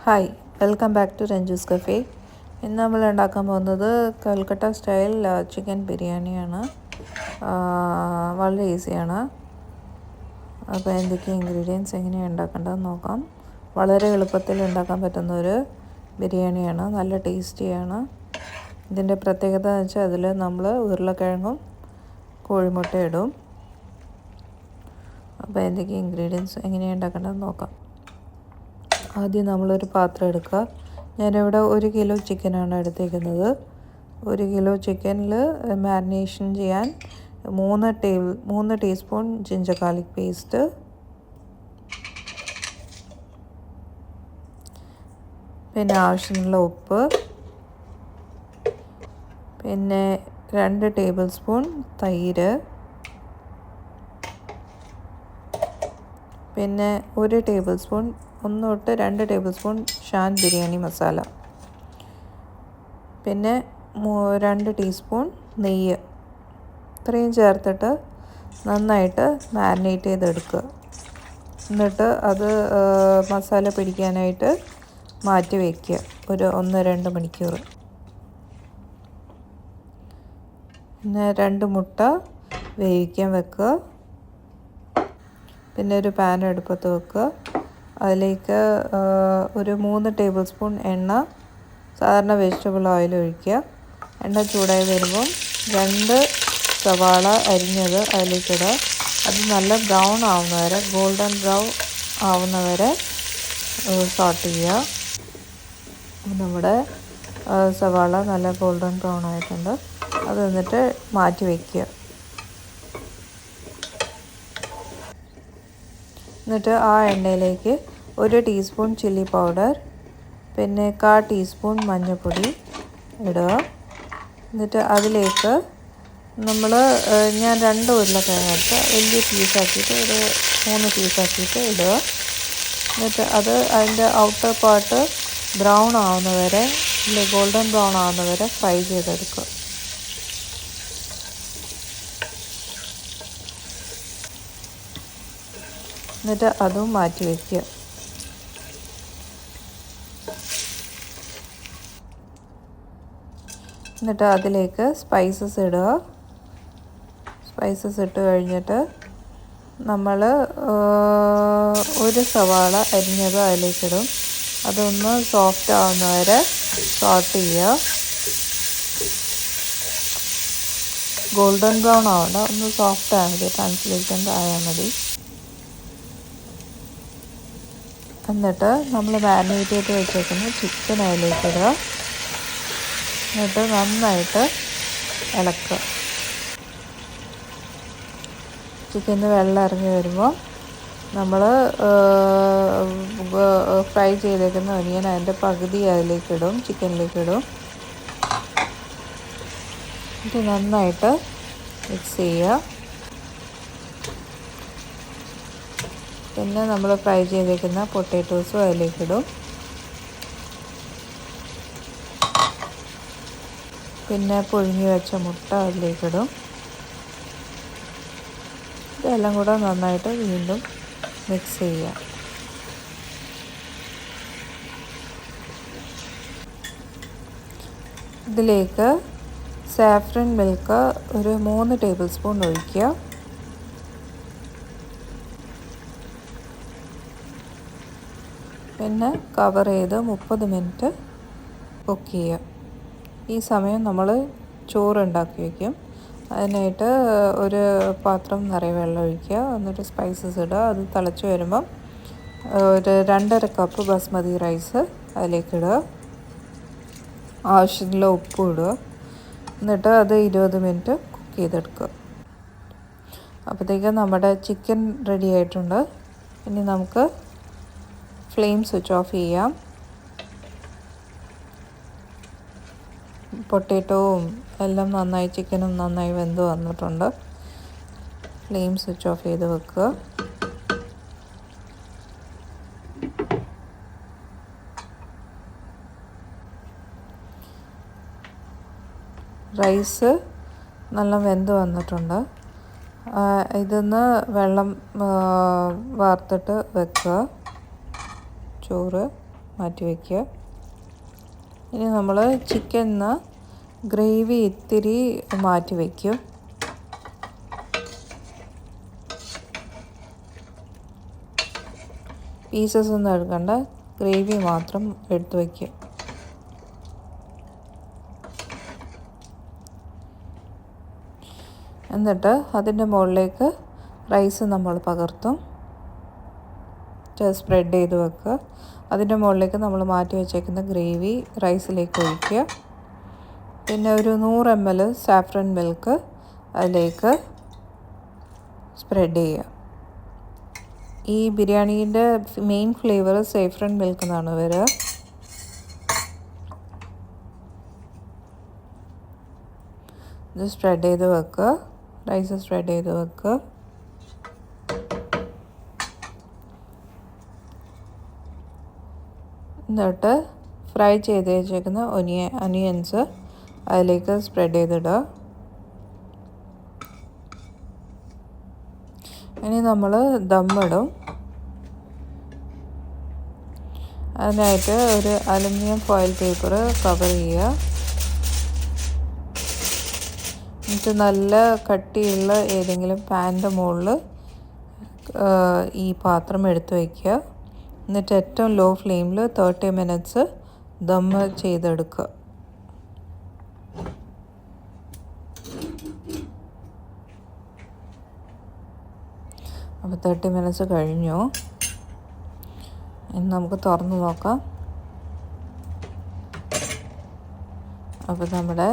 Hi, welcome back to Ranju's cafe. ഇന്ന് നമ്മൾ ഉണ്ടാക്കാൻ പോകുന്നത് കൽക്കട്ട സ്റ്റൈൽ ചിക്കൻ ബിരിയാണിയാണ്. വളരെ ഈസിയാണ്. അപ്പോൾ എന്തൊക്കെ ഇൻഗ്രീഡിയൻസ് എങ്ങനെയാണ് ഉണ്ടാക്കേണ്ടതെന്ന് നോക്കാം. വളരെ എളുപ്പത്തിൽ ഉണ്ടാക്കാൻ പറ്റുന്ന ഒരു ബിരിയാണിയാണ്, നല്ല ടേസ്റ്റിയാണ്. ഇതിൻ്റെ പ്രത്യേകത എന്ന് വെച്ചാൽ അതിൽ നമ്മൾ ഉരുളക്കിഴങ്ങും കോഴിമുട്ട ഇടും. അപ്പോൾ എന്തൊക്കെ ഇൻഗ്രീഡിയൻസ് എങ്ങനെയാണ് ഉണ്ടാക്കേണ്ടതെന്ന് നോക്കാം. ആദ്യം നമ്മളൊരു പാത്രം എടുക്കുക. ഞാനിവിടെ 1 കിലോ ചിക്കനാണ് എടുത്തേക്കുന്നത്. 1 കിലോ ചിക്കനിൽ മാരിനേഷൻ ചെയ്യാൻ 3 ടീസ്പൂൺ ജിഞ്ചർ ഗാർലിക് പേസ്റ്റ്, പിന്നെ ആവശ്യമുള്ള ഉപ്പ്, പിന്നെ 2 ടേബിൾ സ്പൂൺ തൈര്, പിന്നെ 1 ടേബിൾ സ്പൂൺ 1 തൊട്ട് 2 ടേബിൾ സ്പൂൺ ഷാൻ ബിരിയാണി മസാല, പിന്നെ 2 ടീസ്പൂൺ നെയ്യ്. ഇത്രയും ചേർത്തിട്ട് നന്നായിട്ട് മാരിനേറ്റ് ചെയ്തെടുക്കുക. എന്നിട്ട് അത് മസാല പിടിക്കാനായിട്ട് മാറ്റി വയ്ക്കുക ഒരു 1-2 മണിക്കൂർ. പിന്നെ 2 മുട്ട വേവിക്കാൻ വെക്കുക. പിന്നെ ഒരു പാൻ അടുപ്പത്ത് വെക്കുക. അതിലേക്ക് ഒരു 3 ടേബിൾ സ്പൂൺ എണ്ണ, സാധാരണ വെജിറ്റബിൾ ഓയിൽ ഒഴിക്കുക. എണ്ണ ചൂടായി വരുമ്പം 2 സവാള അരിഞ്ഞത് അതിലേക്കിടുക. അത് നല്ല ബ്രൗൺ ആവുന്നവരെ, ഗോൾഡൻ ബ്രൗൺ ആവുന്നവരെ സോട്ട് ചെയ്യുക. നമ്മുടെ സവാള നല്ല ഗോൾഡൻ ബ്രൗൺ ആയിട്ടുണ്ട്. അത് എന്നിട്ട് മാറ്റി വയ്ക്കുക. എന്നിട്ട് ആ എണ്ണയിലേക്ക് 1 ടീസ്പൂൺ ചില്ലി പൗഡർ, പിന്നെ 1/4 ടീസ്പൂൺ മഞ്ഞൾപ്പൊടി ഇടുക. എന്നിട്ട് അതിലേക്ക് ഞാൻ 2 ഉരുളക്കിഴങ്ങ് എടുത്ത് വലിയ പീസാക്കിയിട്ട് ഒരു 3 പീസാക്കിയിട്ട് ഇടുക. എന്നിട്ട് അതിൻ്റെ ഔട്ടർ പാർട്ട് ബ്രൗൺ ആവുന്നവരെ, ഗോൾഡൻ ബ്രൗൺ ആവുന്നവരെ ഫ്രൈ ചെയ്തെടുക്കുക. എന്നിട്ട് അതും മാറ്റി വയ്ക്കുക. എന്നിട്ട് അതിലേക്ക് സ്പൈസസ് ഇടുക. സ്പൈസസ് ഇട്ട് കഴിഞ്ഞിട്ട് നമ്മൾ 1 സവാള അരിഞ്ഞത് അതിലേക്കിടും. അതൊന്ന് സോഫ്റ്റ് ആവുന്നവരെ സോട്ട് ചെയ്യുക. ഗോൾഡൻ ബ്രൗൺ ആവണ്ട, ഒന്ന് സോഫ്റ്റ് ആയാൽ മതി, ട്രാൻസ്ലേറ്റൻ്റ് ആയാൽ മതി. എന്നിട്ട് നമ്മൾ മാരിനേറ്റ് ചെയ്ത് വെച്ചേക്കുന്ന ചിക്കൻ അതിലേക്കിടുക. എന്നിട്ട് നന്നായിട്ട് ഇളക്കുക. ചിക്കനിൽ വെള്ളം ഇറങ്ങി വരുമ്പോൾ നമ്മൾ ഫ്രൈ ചെയ്തേക്കുന്ന ഒനിയൻ അതിൻ്റെ പകുതി അതിലേക്കിടും, ചിക്കനിലേക്കിടും. ഇത് നന്നായിട്ട് മിക്സ് ചെയ്യുക. പിന്നെ നമ്മൾ ഫ്രൈ ചെയ്തേക്കുന്ന പൊട്ടാറ്റോസും അതിലേക്കിടും. പിന്നെ പുഴുങ്ങി വെച്ച മുട്ട അതിലേക്കിടും. ഇതെല്ലാം കൂടെ നന്നായിട്ട് വീണ്ടും മിക്സ് ചെയ്യുക. ഇതിലേക്ക് സാഫ്രൻ മിൽക്ക് ഒരു 3 ടേബിൾ സ്പൂൺ ഒഴിക്കുക. പിന്നെ കവർ ചെയ്ത് 30 മിനിറ്റ് കുക്ക് ചെയ്യുക. ഈ സമയം നമ്മൾ ചോറ് ഉണ്ടാക്കി വയ്ക്കും. അതിനായിട്ട് ഒരു പാത്രം നിറയെ വെള്ളം ഒഴിക്കുക. എന്നിട്ട് സ്പൈസസ് ഇടുക. അത് തിളച്ച് വരുമ്പം ഒരു 2.5 കപ്പ് ബസ്മതി റൈസ് അതിലേക്കിടുക. ആവശ്യമുള്ള ഉപ്പ് ഇടുക. എന്നിട്ട് അത് 20 മിനിറ്റ് കുക്ക് ചെയ്തെടുക്കുക. അപ്പോഴത്തേക്കും നമ്മുടെ ചിക്കൻ റെഡി ആയിട്ടുണ്ട്. ഇനി നമുക്ക് ഫ്ലെയിം സ്വിച്ച് ഓഫ് ചെയ്യാം. പൊട്ടാറ്റോവും എല്ലാം നന്നായി, ചിക്കനും നന്നായി വെന്ത് വന്നിട്ടുണ്ട്. ഫ്ലെയിം സ്വിച്ച് ഓഫ് ചെയ്ത് വെക്കുക. റൈസ് നല്ല വെന്ത് വന്നിട്ടുണ്ട്. ഇതൊന്ന് വെള്ളം വാർത്തിട്ട് വെക്കുക. ചോറ് മാറ്റി വയ്ക്കുക. ഇനി നമ്മൾ ചിക്കൻ ഗ്രേവി ഇത്തിരി മാറ്റി വയ്ക്കും. പീസസ് ഒന്നും എടുക്കണ്ട, ഗ്രേവി മാത്രം എടുത്ത് വയ്ക്കുക. എന്നിട്ട് അതിൻ്റെ മുകളിലേക്ക് റൈസ് നമ്മൾ പകർത്തും സ്പ്രെഡ് ചെയ്ത് വെക്കുക. അതിൻ്റെ മുകളിലേക്ക് നമ്മൾ മാറ്റി വെച്ചേക്കുന്ന ഗ്രേവി റൈസിലേക്ക് ഒഴിക്കുക. പിന്നെ ഒരു 100 ml സാഫ്രൻ മിൽക്ക് അതിലേക്ക് സ്പ്രെഡ് ചെയ്യുക. ഈ ബിരിയാണീൻ്റെ മെയിൻ ഫ്ലേവർ സാഫ്രൻ മിൽക്ക് എന്നാണ് വരിക. ഇത് സ്പ്രെഡ് ചെയ്ത് വെക്കുക, റൈസ് സ്പ്രെഡ് ചെയ്ത് വെക്കുക. എന്നിട്ട് ഫ്രൈ ചെയ്ത് വെച്ചേക്കുന്ന ഒനിയൻസ് അതിലേക്ക് സ്പ്രെഡ് ചെയ്തിടുക. ഇനി നമ്മൾ ദമ്മിടും. അതിനായിട്ട് ഒരു അലുമിനിയം ഫോയിൽ പേപ്പർ കവർ ചെയ്യുക. എന്നിട്ട് നല്ല കട്ടിയുള്ള ഏതെങ്കിലും പാനിൻ്റെ മുകളിൽ ഈ പാത്രം എടുത്ത് വയ്ക്കുക. എന്നിട്ട് ഏറ്റവും ലോ ഫ്ലെയിമിൽ 30 minutes ദമ്മ് ചെയ്തെടുക്കുക. അപ്പോൾ 30 minutes കഴിഞ്ഞു. ഇനി നമുക്ക് തുറന്ന് നോക്കാം. അപ്പോൾ നമ്മുടെ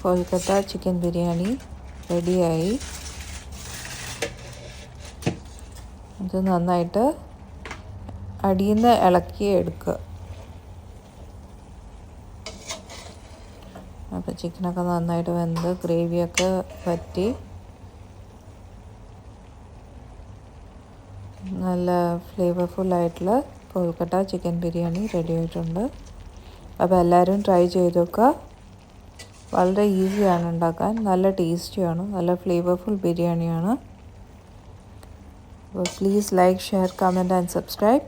കൊൽക്കത്ത ചിക്കൻ ബിരിയാണി റെഡിയായി. ഇത് നന്നായിട്ട് അടിയിൽ നിന്ന് ഇളക്കി എടുക്കുക. അപ്പോൾ ചിക്കനൊക്കെ നന്നായിട്ട് വെന്ത് ഗ്രേവിയൊക്കെ വറ്റി നല്ല ഫ്ലേവർഫുള്ളായിട്ടുള്ള കൊൽക്കത്ത ചിക്കൻ ബിരിയാണി റെഡി ആയിട്ടുണ്ട്. അപ്പോൾ എല്ലാവരും ട്രൈ ചെയ്ത് നോക്കുക. വളരെ ഈസിയാണ് ഉണ്ടാക്കാൻ, നല്ല ടേസ്റ്റിയാണ്, നല്ല ഫ്ലേവർഫുൾ ബിരിയാണിയാണ്. അപ്പോൾ please like, share, comment and subscribe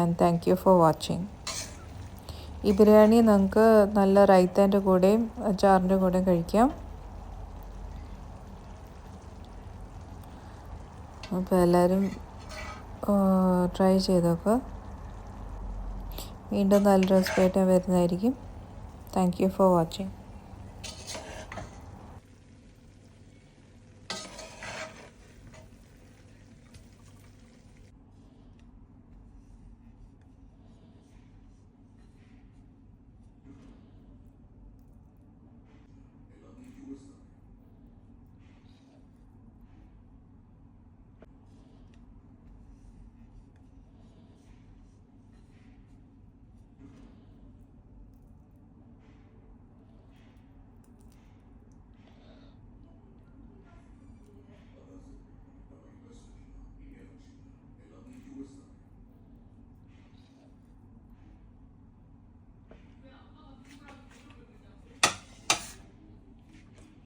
and thank you for watching. ഈ ബിരിയാണി നമുക്ക് നല്ല റൈത്തേൻ്റെ കൂടെയും അച്ചാറിൻ്റെ കൂടെയും കഴിക്കാം. അപ്പോൾ എല്ലാവരും ട്രൈ ചെയ്ത് നോക്കുക. വീണ്ടും നല്ല റെസിപ്പി ആയിട്ട് വരുന്നതായിരിക്കും. Thank you for watching.